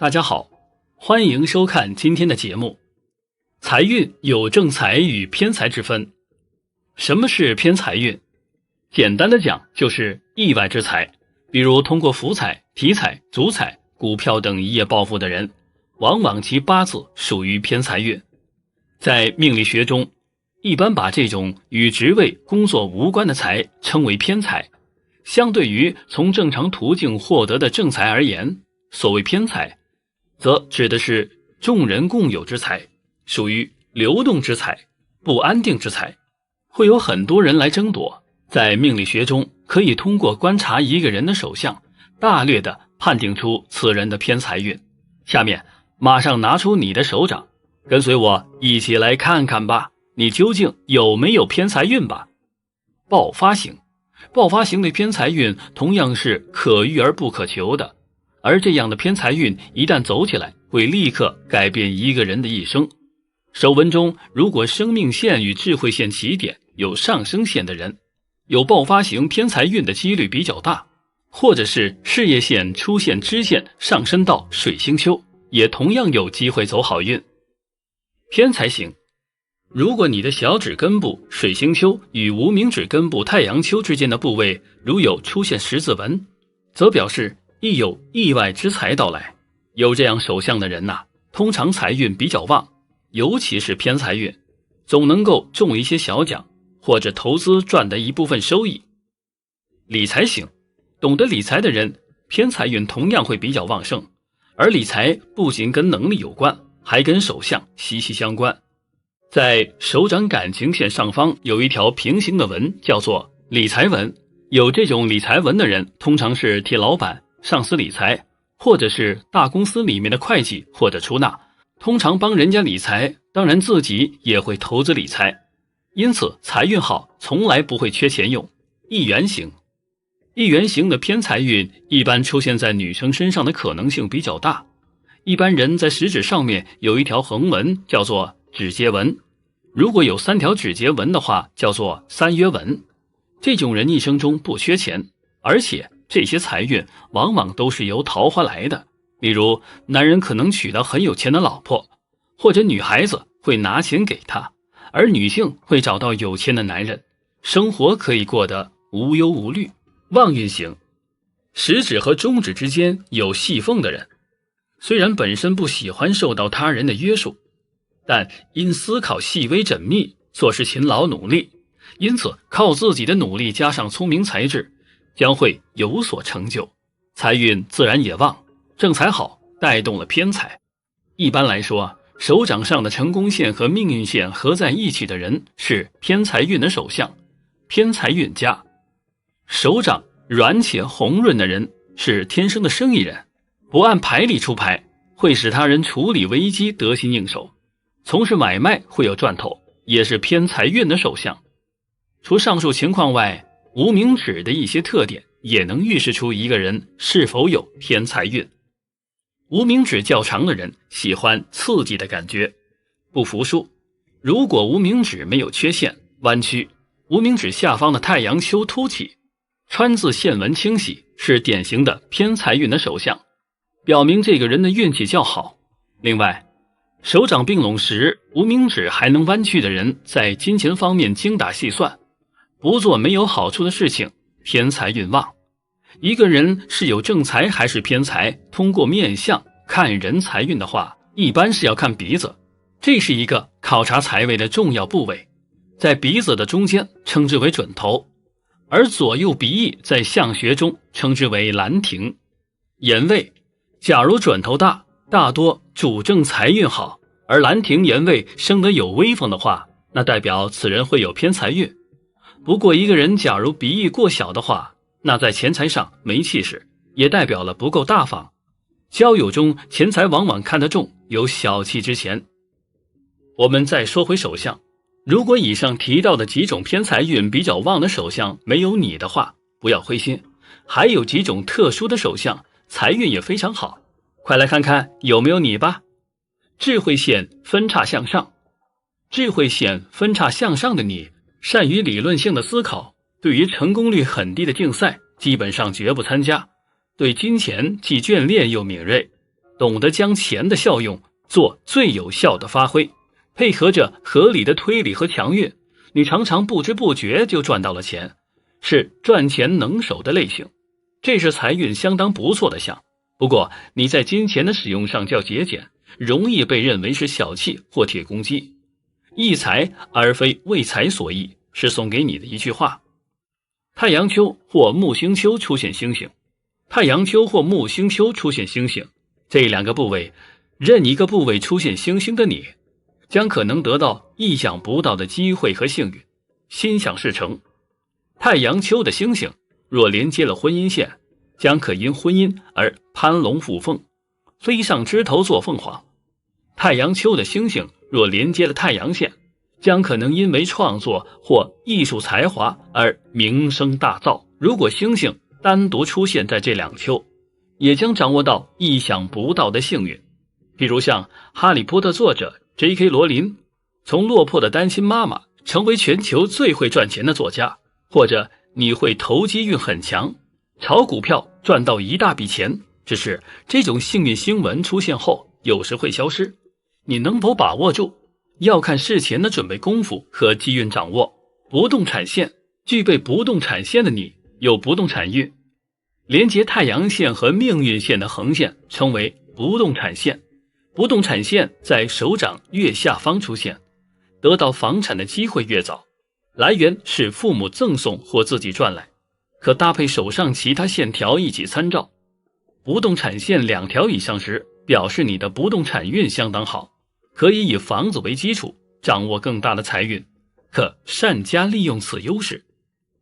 大家好，欢迎收看今天的节目。财运有正财与偏财之分。什么是偏财运？简单的讲，就是意外之财，比如通过福彩、体彩、足彩、股票等一夜暴富的人，往往其八字属于偏财运。在命理学中，一般把这种与职位、工作无关的财称为偏财。相对于从正常途径获得的正财而言，所谓偏财，则指的是众人共有之财，属于流动之财、不安定之财，会有很多人来争夺。在命理学中，可以通过观察一个人的手相，大略地判定出此人的偏财运。下面马上拿出你的手掌，跟随我一起来看看吧，你究竟有没有偏财运吧。爆发型的偏财运同样是可遇而不可求的，而这样的偏财运一旦走起来，会立刻改变一个人的一生。手纹中如果生命线与智慧线起点有上升线的人，有爆发型偏财运的几率比较大，或者是事业线出现支线上升到水星丘，也同样有机会走好运。偏财型，如果你的小指根部水星丘与无名指根部太阳丘之间的部位如有出现十字纹，则表示亦有意外之财到来。有这样手相的人通常财运比较旺，尤其是偏财运，总能够中一些小奖，或者投资赚得一部分收益。理财型，懂得理财的人，偏财运同样会比较旺盛，而理财不仅跟能力有关，还跟手相息息相关。在手掌感情线上方有一条平行的纹，叫做理财纹。有这种理财纹的人，通常是替老板、上司理财，或者是大公司里面的会计或者出纳，通常帮人家理财，当然自己也会投资理财，因此财运好，从来不会缺钱用。一元型的偏财运一般出现在女生身上的可能性比较大。一般人在食指上面有一条横纹，叫做指节纹，如果有3条指节纹的话，叫做三约纹。这种人一生中不缺钱，而且这些财运往往都是由桃花来的。例如，男人可能娶到很有钱的老婆，或者女孩子会拿钱给他，而女性会找到有钱的男人，生活可以过得无忧无虑。旺运型，食指和中指之间有细缝的人，虽然本身不喜欢受到他人的约束，但因思考细微缜密，做事勤劳努力，因此靠自己的努力加上聪明才智，将会有所成就，财运自然也旺，正财好，带动了偏财。一般来说，手掌上的成功线和命运线合在一起的人是偏财运的手相，偏财运佳。手掌软且红润的人是天生的生意人，不按牌理出牌，会使他人处理危机得心应手，从事买卖会有赚头，也是偏财运的手相。除上述情况外，无名指的一些特点也能预示出一个人是否有偏财运。无名指较长的人喜欢刺激的感觉，不服输。如果无名指没有缺陷、弯曲，无名指下方的太阳丘凸起，川字线纹清晰，是典型的偏财运的手相，表明这个人的运气较好。另外，手掌并拢时无名指还能弯曲的人，在金钱方面精打细算，不做没有好处的事情，偏财运旺。一个人是有正财还是偏财，通过面相看人财运的话，一般是要看鼻子，这是一个考察财位的重要部位，在鼻子的中间称之为准头，而左右鼻翼在相学中称之为兰亭。眼位，假如准头大，大多主正财运好，而兰亭眼位生得有威风的话，那代表此人会有偏财运。不过一个人假如鼻翼过小的话，那在钱财上没气势，也代表了不够大方。交友中钱财往往看得重，有小气之嫌。我们再说回手相，如果以上提到的几种偏财运比较旺的手相没有你的话，不要灰心，还有几种特殊的手相财运也非常好，快来看看有没有你吧。智慧线分叉向上，智慧线分叉向上的你，善于理论性的思考，对于成功率很低的竞赛基本上绝不参加，对金钱既眷恋又敏锐，懂得将钱的效用做最有效的发挥，配合着合理的推理和强运，你常常不知不觉就赚到了钱，是赚钱能手的类型。这是财运相当不错的项，不过你在金钱的使用上较节俭，容易被认为是小气或铁公鸡。益财而非为财所益，是送给你的一句话。太阳丘或木星丘出现星星，太阳丘或木星丘出现星星，这两个部位，任一个部位出现星星的你，将可能得到意想不到的机会和幸运，心想事成。太阳丘的星星若连接了婚姻线，将可因婚姻而攀龙附凤，飞上枝头做凤凰。太阳丘的星星若连接了太阳线，将可能因为创作或艺术才华而名声大噪。如果星星单独出现在这两丘，也将掌握到意想不到的幸运。譬如像哈利波特作者 J.K. 罗琳，从落魄的单亲妈妈成为全球最会赚钱的作家，或者你会投机运很强，炒股票赚到一大笔钱，只是这种幸运新闻出现后有时会消失，你能否把握住，要看事前的准备功夫和机运掌握。不动产线，具备不动产线的你有不动产运，连接太阳线和命运线的横线称为不动产线。不动产线在手掌越下方出现，得到房产的机会越早，来源是父母赠送或自己赚来，可搭配手上其他线条一起参照。不动产线2条以上时，表示你的不动产运相当好，可以以房子为基础，掌握更大的财运，可善加利用此优势。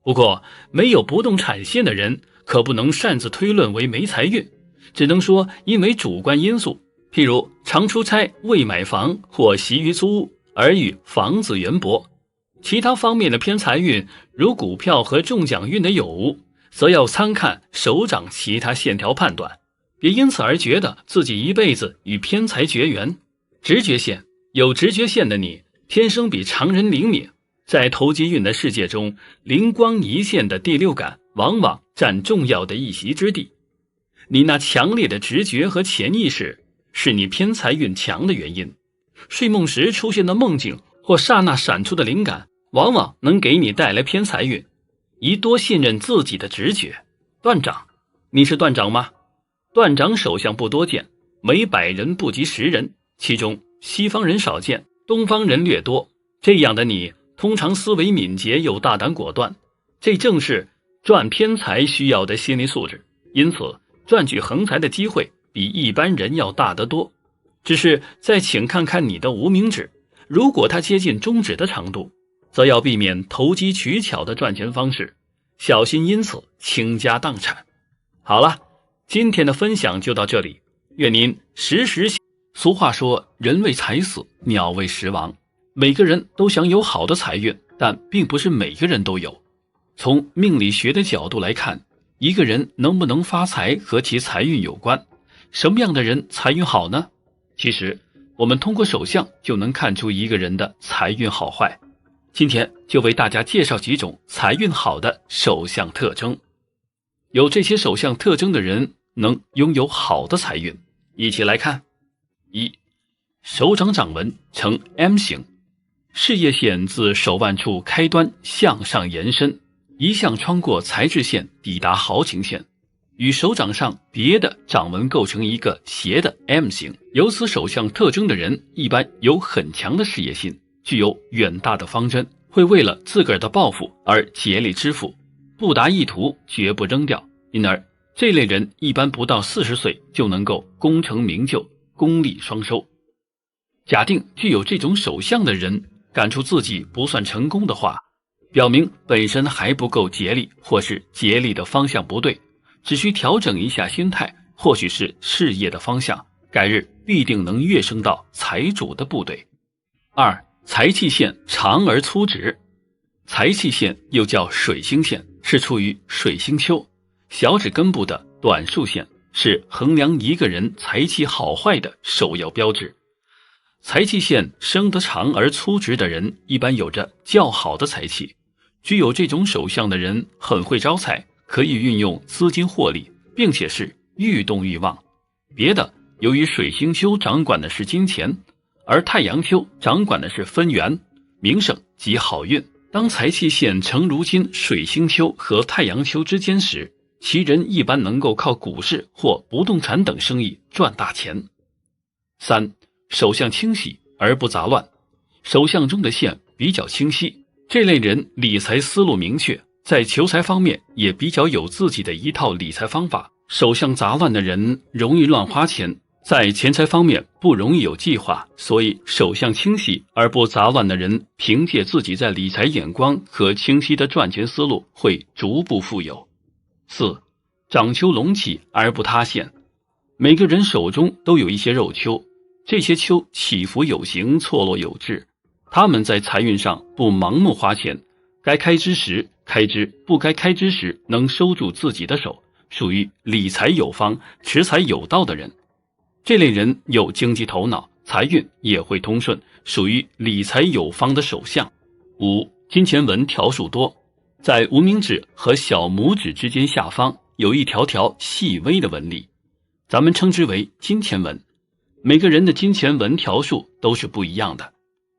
不过没有不动产线的人可不能擅自推论为没财运，只能说因为主观因素，譬如常出差未买房或习于租屋而与房子缘薄。其他方面的偏财运，如股票和中奖运的有无，则要参看手掌其他线条判断，别因此而觉得自己一辈子与偏财绝缘。直觉线，有直觉线的你天生比常人灵敏，在投机运的世界中，灵光一现的第六感往往占重要的一席之地。你那强烈的直觉和潜意识是你偏财运强的原因。睡梦时出现的梦境或刹那闪出的灵感，往往能给你带来偏财运。宜多信任自己的直觉。断掌，你是断掌吗？断掌手相不多见，每100人不及10人，其中西方人少见，东方人略多。这样的你通常思维敏捷又大胆果断，这正是赚偏财需要的心理素质，因此赚取横财的机会比一般人要大得多。只是再请看看你的无名指，如果它接近中指的长度，则要避免投机取巧的赚钱方式，小心因此倾家荡产。好了，今天的分享就到这里，愿您时时。俗话说，人为财死，鸟为食亡。每个人都想有好的财运，但并不是每个人都有。从命理学的角度来看，一个人能不能发财和其财运有关。什么样的人财运好呢？其实我们通过手相就能看出一个人的财运好坏。今天就为大家介绍几种财运好的手相特征。有这些手相特征的人能拥有好的财运。一起来看。1. 手掌掌纹呈 M 形，事业线自手腕处开端向上延伸，一向穿过财质线抵达豪情线，与手掌上别的掌纹构成一个斜的 M 形。有此手相特征的人一般有很强的事业心，具有远大的方针，会为了自个儿的抱负而竭力支付，不达意图绝不扔掉。因而这类人一般不到40岁就能够功成名就，功利双收。假定具有这种手相的人感触自己不算成功的话，表明本身还不够竭力，或是竭力的方向不对，只需调整一下心态，或许是事业的方向，改日必定能跃升到财主的部队。2. 财气线长而粗直。财气线又叫水星线，是处于水星丘小指根部的短竖线，是衡量一个人财气好坏的首要标志。财气线生得长而粗直的人一般有着较好的财气，具有这种手相的人很会招财，可以运用资金获利，并且是愈动愈旺。别的由于水星丘掌管的是金钱，而太阳丘掌管的是分元、名声及好运。当财气线呈如今水星丘和太阳丘之间时，其人一般能够靠股市或不动产等生意赚大钱。3. 手相清晰而不杂乱，手相中的线比较清晰，这类人理财思路明确，在求财方面也比较有自己的一套理财方法。手相杂乱的人容易乱花钱，在钱财方面不容易有计划，所以手相清晰而不杂乱的人，凭借自己在理财眼光和清晰的赚钱思路，会逐步富有。4. 掌丘隆起而不塌陷，每个人手中都有一些肉丘，这些丘起伏有形，错落有致，他们在财运上不盲目花钱，该开支时开支，不该开支时能收住自己的手，属于理财有方、持财有道的人。这类人有经济头脑，财运也会通顺，属于理财有方的手相。5. 金钱纹条数多，在无名指和小拇指之间下方有一条条细微的纹理，咱们称之为金钱纹。每个人的金钱纹条数都是不一样的，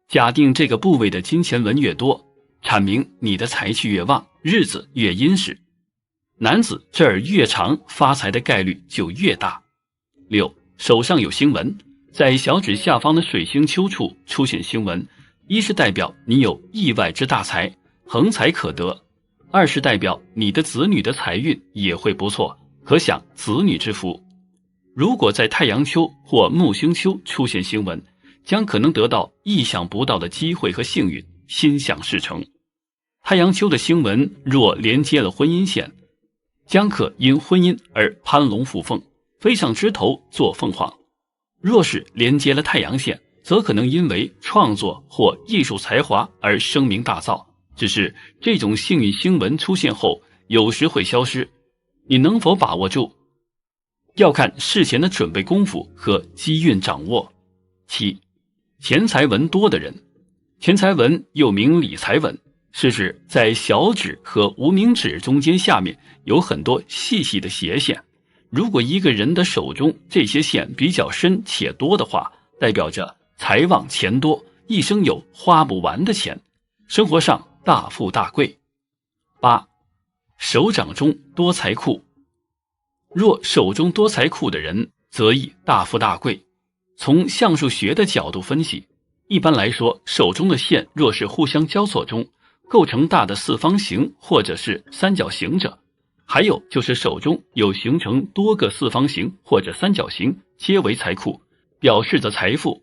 假定这个部位的金钱纹越多，阐明你的财气越旺，日子越殷实。男子这儿越长，发财的概率就越大。6. 手上有星纹，在小指下方的水星丘处出现星纹，一是代表你有意外之大财，横财可得；二是代表你的子女的财运也会不错，可享子女之福。如果在太阳丘或木星丘出现星纹，将可能得到意想不到的机会和幸运，心想事成。太阳丘的星纹若连接了婚姻线，将可因婚姻而攀龙附凤，飞上枝头做凤凰；若是连接了太阳线，则可能因为创作或艺术才华而声名大噪，只是这种幸运星纹出现后有时会消失，你能否把握住，要看事前的准备功夫和机运掌握。7. 钱财纹多的人，钱财纹又名理财纹，是指在小指和无名指中间下面有很多细细的斜线。如果一个人的手中这些线比较深且多的话，代表着财旺钱多，一生有花不完的钱，生活上大富大贵。8. 手掌中多财库，若手中多财库的人，则易大富大贵。从相术学的角度分析，一般来说，手中的线若是互相交错中构成大的四方形或者是三角形者，还有就是手中有形成多个四方形或者三角形，皆为财库，表示着财富。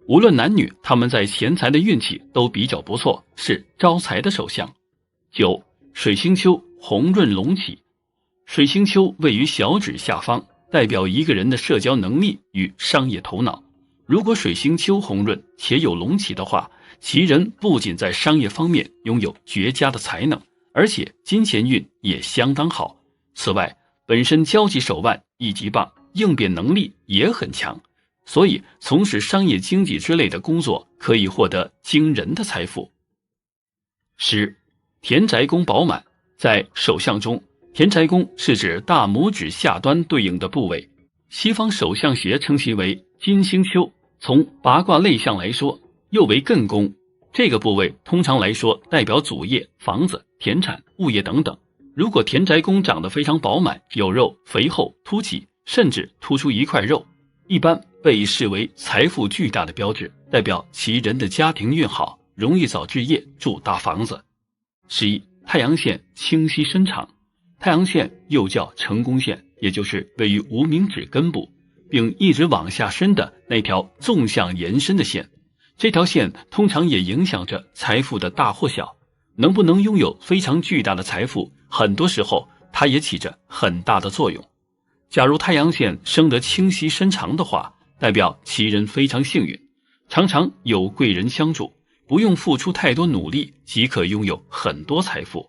无论男女，他们在钱财的运气都比较不错，是招财的手相。9. 水星丘红润隆起，水星丘位于小指下方，代表一个人的社交能力与商业头脑。如果水星丘红润且有隆起的话，其人不仅在商业方面拥有绝佳的才能，而且金钱运也相当好。此外，本身交际手腕一级棒，应变能力也很强，所以从事商业经济之类的工作可以获得惊人的财富。10. 田宅宫饱满，在手相中，田宅宫是指大拇指下端对应的部位，西方手相学称其为金星丘，从八卦类象来说，又为艮宫。这个部位通常来说代表祖业、房子、田产、物业等等。如果田宅宫长得非常饱满，有肉、肥厚、凸起，甚至突出一块肉，一般被视为财富巨大的标志，代表其人的家庭运好，容易早置业，住大房子。11. 太阳线清晰深长，太阳线又叫成功线，也就是位于无名指根部并一直往下伸的那条纵向延伸的线，这条线通常也影响着财富的大或小，能不能拥有非常巨大的财富，很多时候它也起着很大的作用。假如太阳线升得清晰深长的话，代表其人非常幸运，常常有贵人相助，不用付出太多努力即可拥有很多财富。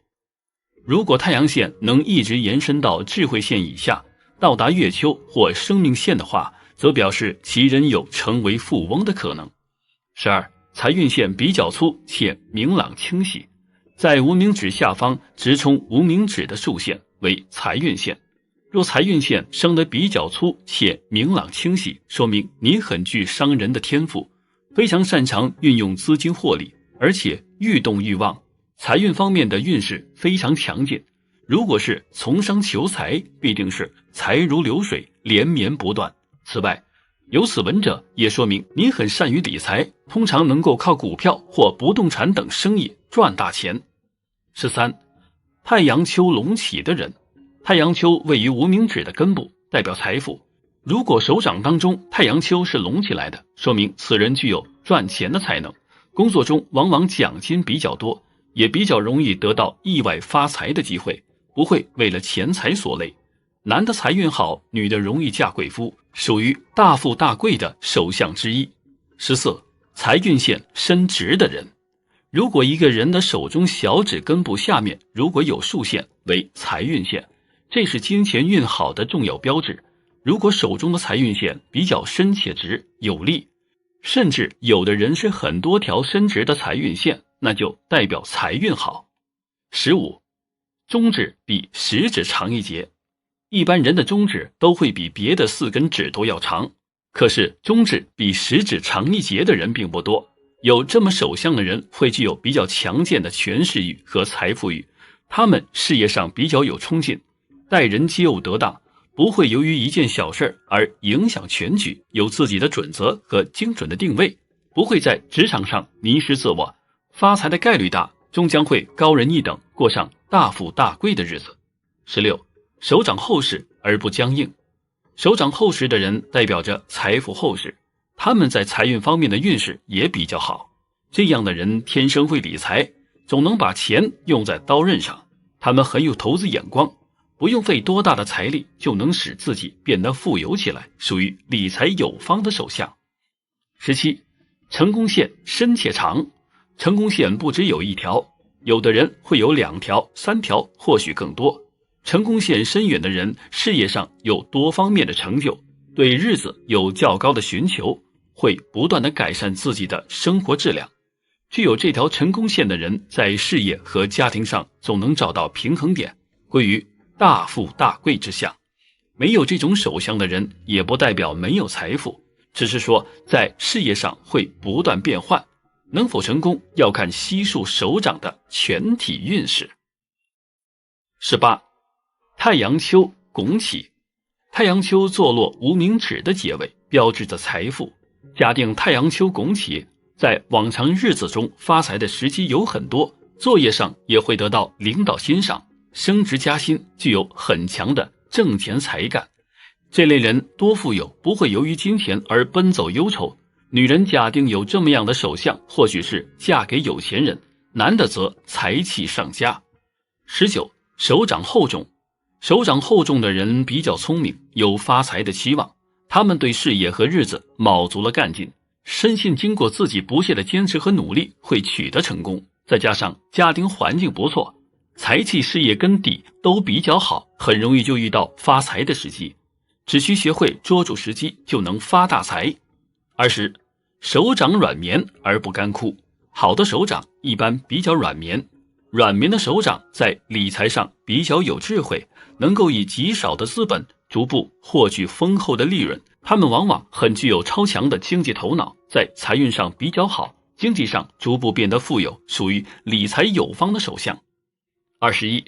如果太阳线能一直延伸到智慧线以下，到达月丘或生命线的话，则表示其人有成为富翁的可能。12. 财运线比较粗且明朗清晰，在无名指下方直冲无名指的竖线为财运线。若财运线生得比较粗且明朗清晰，说明你很具商人的天赋，非常擅长运用资金获利，而且愈动愈旺，财运方面的运势非常强劲。如果是从商求财，必定是财如流水，连绵不断。此外，有此文者也说明你很善于理财，通常能够靠股票或不动产等生意赚大钱。13. 太阳丘隆起的人。太阳丘位于无名指的根部，代表财富。如果手掌当中太阳丘是隆起来的，说明此人具有赚钱的才能，工作中往往奖金比较多，也比较容易得到意外发财的机会，不会为了钱财所累。男的财运好，女的容易嫁贵夫，属于大富大贵的首相之一。14. 财运线伸直的人。如果一个人的手中小指根部下面如果有竖线，为财运线，这是金钱运好的重要标志。如果手中的财运线比较深且直有力，甚至有的人是很多条伸直的财运线，那就代表财运好。15. 中指比食指长一截。一般人的中指都会比别的4根指头要长，可是中指比食指长一截的人并不多。有这么手相的人会具有比较强健的权势欲和财富欲，他们事业上比较有冲劲，待人接物得当，不会由于一件小事而影响全局，有自己的准则和精准的定位，不会在职场上迷失自我，发财的概率大，终将会高人一等，过上大富大贵的日子。16. 手掌厚实而不僵硬。手掌厚实的人代表着财富厚实，他们在财运方面的运势也比较好。这样的人天生会理财，总能把钱用在刀刃上，他们很有投资眼光，不用费多大的财力就能使自己变得富有起来，属于理财有方的手相。17. 成功线深且长。成功线不只有一条，有的人会有2条、3条，或许更多。成功线深远的人，事业上有多方面的成就，对日子有较高的寻求，会不断地改善自己的生活质量。具有这条成功线的人，在事业和家庭上总能找到平衡点，归于大富大贵之相。没有这种手相的人，也不代表没有财富，只是说在事业上会不断变换，能否成功要看悉数手掌的全体运势。18. 太阳丘拱起。太阳丘坐落无名指的结尾，标志着财富。假定太阳丘拱起，在往常日子中发财的时机有很多，作业上也会得到领导欣赏，升职加薪，具有很强的挣钱才干。这类人多富有，不会由于金钱而奔走忧愁。女人假定有这么样的手相，或许是嫁给有钱人，男的则财气上佳。19. 手掌厚重。手掌厚重的人比较聪明，有发财的期望，他们对事业和日子卯足了干劲，深信经过自己不懈的坚持和努力会取得成功，再加上家庭环境不错，财气事业根底都比较好，很容易就遇到发财的时机，只需学会捉住时机就能发大财。20. 手掌软绵而不干枯。好的手掌一般比较软绵，软绵的手掌在理财上比较有智慧，能够以极少的资本逐步获取丰厚的利润，他们往往很具有超强的经济头脑，在财运上比较好，经济上逐步变得富有，属于理财有方的手相。21.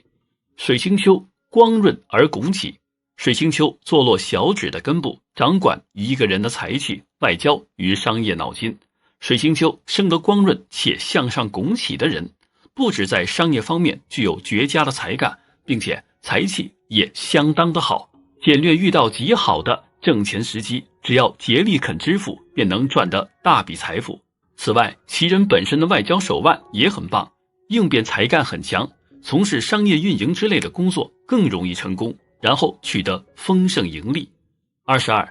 水星丘光润而拱起。水星丘坐落小指的根部，掌管一个人的财气、外交与商业脑筋。水星丘生得光润且向上拱起的人，不止在商业方面具有绝佳的才干，并且财气也相当的好，简略遇到极好的挣钱时机，只要竭力肯支付，便能赚得大笔财富。此外，其人本身的外交手腕也很棒，应变才干很强，从事商业运营之类的工作更容易成功，然后取得丰盛盈利。22.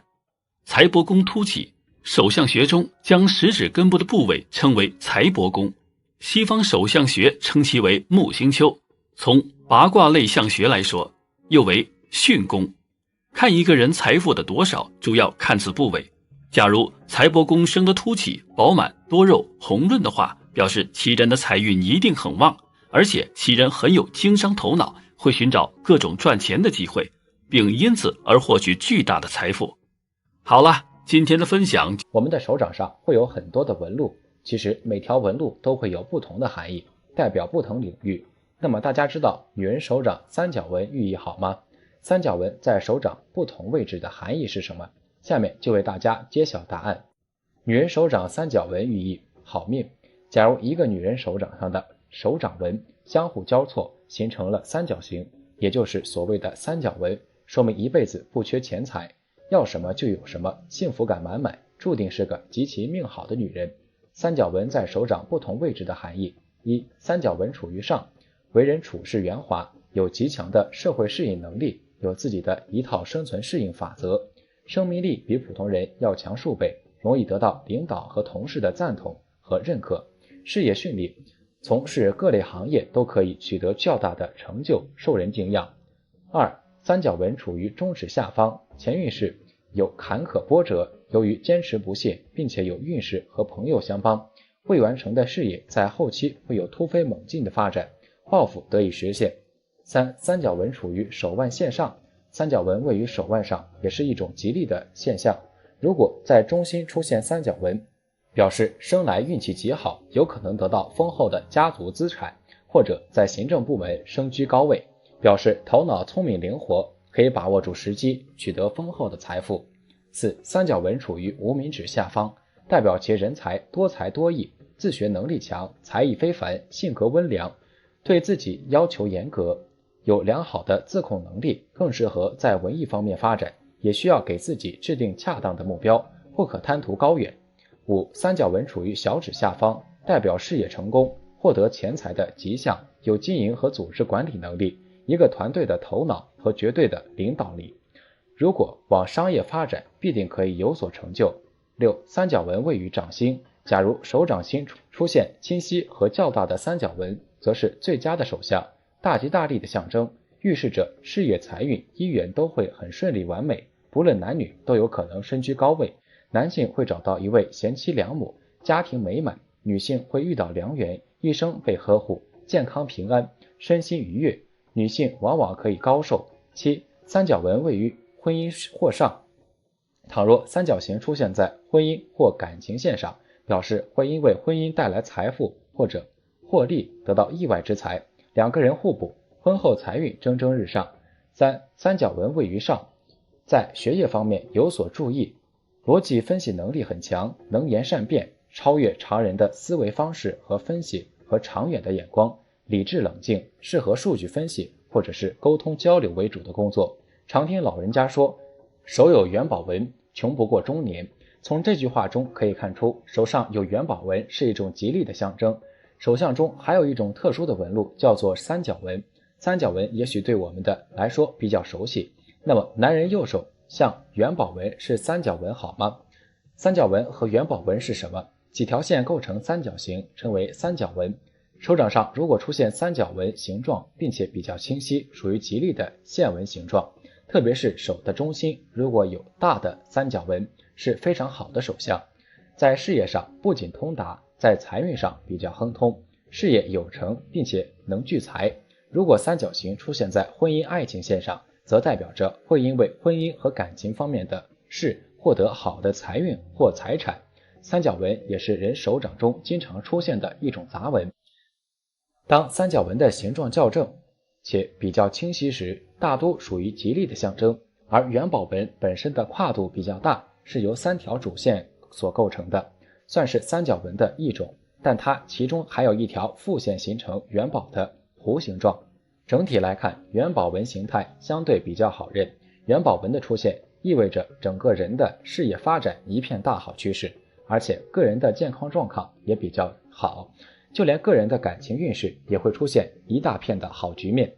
财帛宫凸起。手相学中将食指根部的部位称为财帛宫，西方手相学称其为木星丘，从八卦类相学来说，又为巽宫。看一个人财富的多少，主要看此部位。假如财帛宫生得凸起、饱满、多肉、红润的话，表示其人的财运一定很旺，而且其人很有经商头脑，会寻找各种赚钱的机会，并因此而获取巨大的财富。好了，今天的分享，我们的手掌上会有很多的纹路，其实每条纹路都会有不同的含义，代表不同领域。那么大家知道女人手掌三角纹寓意好吗？三角纹在手掌不同位置的含义是什么？下面就为大家揭晓答案。女人手掌三角纹寓意好命。假如一个女人手掌上的手掌纹相互交错，形成了三角形，也就是所谓的三角纹，说明一辈子不缺钱财，要什么就有什么，幸福感满满，注定是个极其命好的女人。三角纹在手掌不同位置的含义：一、三角纹处于上，为人处事圆滑，有极强的社会适应能力，有自己的一套生存适应法则，生命力比普通人要强数倍，容易得到领导和同事的赞同和认可，事业顺利，从事各类行业都可以取得较大的成就，受人敬仰。二、三角纹处于中指下方，前运势有坎坷波折，由于坚持不懈，并且有运势和朋友相帮，未完成的事业在后期会有突飞猛进的发展，抱负得以实现。三、三角纹处于手腕线上，三角纹位于手腕上也是一种吉利的现象，如果在中心出现三角纹，表示生来运气极好，有可能得到丰厚的家族资产，或者在行政部门升居高位，表示头脑聪明灵活，可以把握住时机，取得丰厚的财富。四、三角纹处于无名指下方，代表其人才多才多艺，自学能力强，才艺非凡，性格温良，对自己要求严格，有良好的自控能力，更适合在文艺方面发展，也需要给自己制定恰当的目标，不可贪图高远。五、三角纹处于小指下方，代表事业成功，获得钱财的迹象，有经营和组织管理能力，一个团队的头脑和绝对的领导力，如果往商业发展，必定可以有所成就。六、三角纹位于掌心，假如手掌心出现清晰和较大的三角纹，则是最佳的手相，大吉大利的象征，预示着事业财运姻缘都会很顺利完美，不论男女都有可能身居高位，男性会找到一位贤妻良母，家庭美满，女性会遇到良缘，一生被呵护，健康平安，身心愉悦，女性往往可以高寿。七、三角纹位于婚姻或上，倘若三角形出现在婚姻或感情线上，表示会因为婚姻带来财富或者获利，得到意外之财，两个人互补，婚后财运蒸蒸日上。三、三角纹位于上，在学业方面有所注意，逻辑分析能力很强，能言善辩，超越常人的思维方式和分析和长远的眼光，理智冷静，适合数据分析或者是沟通交流为主的工作。常听老人家说，手有元宝纹，穷不过中年。从这句话中可以看出，手上有元宝纹是一种吉利的象征。手相中还有一种特殊的纹路，叫做三角纹。三角纹也许对我们的来说比较熟悉。那么男人右手像元宝纹是三角纹好吗？三角纹和元宝纹是什么？几条线构成三角形，称为三角纹。手掌上如果出现三角纹形状，并且比较清晰，属于吉利的线纹形状。特别是手的中心如果有大的三角纹，是非常好的手相。在事业上不仅通达，在财运上比较亨通，事业有成，并且能聚财。如果三角形出现在婚姻爱情线上，则代表着会因为婚姻和感情方面的事获得好的财运或财产。三角纹也是人手掌中经常出现的一种杂纹。当三角纹的形状校正且比较清晰时，大多属于吉利的象征，而元宝纹本身的跨度比较大，是由三条主线所构成的，算是三角纹的一种，但它其中还有一条副线形成元宝的弧形状。整体来看，元宝纹形态相对比较好认，元宝纹的出现意味着整个人的事业发展一片大好趋势，而且个人的健康状况也比较好，就连个人的感情运势也会出现一大片的好局面。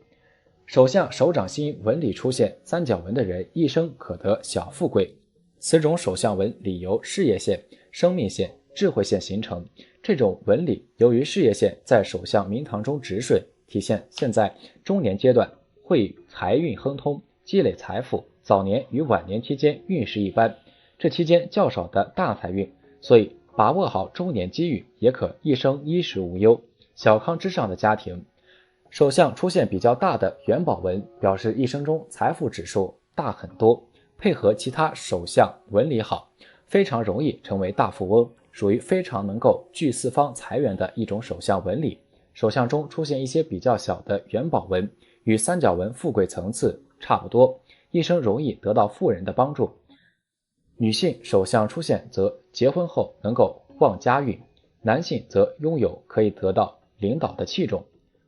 手相手掌心纹理出现三角纹的人，一生可得小富贵。此种手相纹理由事业线、生命线、智慧线形成。这种纹理由于事业线在手相明堂中直顺，体现现在中年阶段会财运亨通，积累财富，早年与晚年期间运势一般，这期间较少的大财运，所以把握好中年机遇，也可一生衣食无忧，小康之上的家庭。手相出现比较大的元宝纹，表示一生中财富指数大很多，配合其他手相纹理好，非常容易成为大富翁，属于非常能够聚四方财源的一种手相纹理。手相中出现一些比较小的元宝纹，与三角纹富贵层次差不多，一生容易得到富人的帮助。女性手相出现则结婚后能够旺家运，男性则拥有可以得到领导的器重。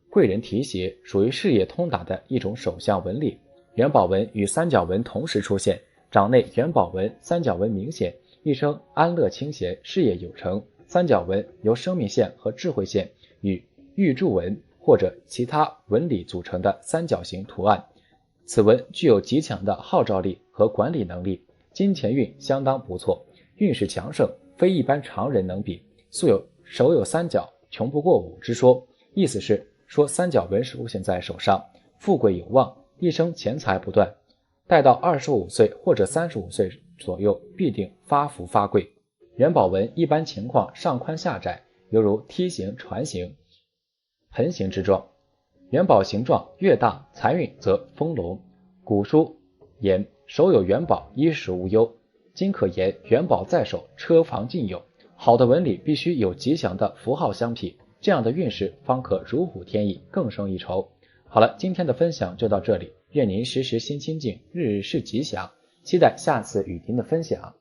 贵人提携属于事业通达的一种手相纹理。元宝纹与三角纹同时出现，掌内元宝纹、三角纹明显，一生安乐清闲，事业有成。三角纹由生命线和智慧线与玉柱纹或者其他纹理组成的三角形图案，此纹具有极强的号召力和管理能力，金钱运相当不错，运势强盛，非一般常人能比。素有手有三角，穷不过五之说，意思是说三角纹出现在手上，富贵有望，一生钱财不断，待到25岁或者35岁左右必定发福发贵。元宝纹一般情况上宽下窄，犹如梯形、船形、盆形之状，元宝形状越大，财运则丰隆。古书言手有元宝，衣食无忧，今可言元宝在手，车房尽有。好的纹理必须有吉祥的符号相匹，这样的运势方可如虎添翼，更胜一筹。好了，今天的分享就到这里，愿您时时心清静，日日是吉祥，期待下次与您的分享。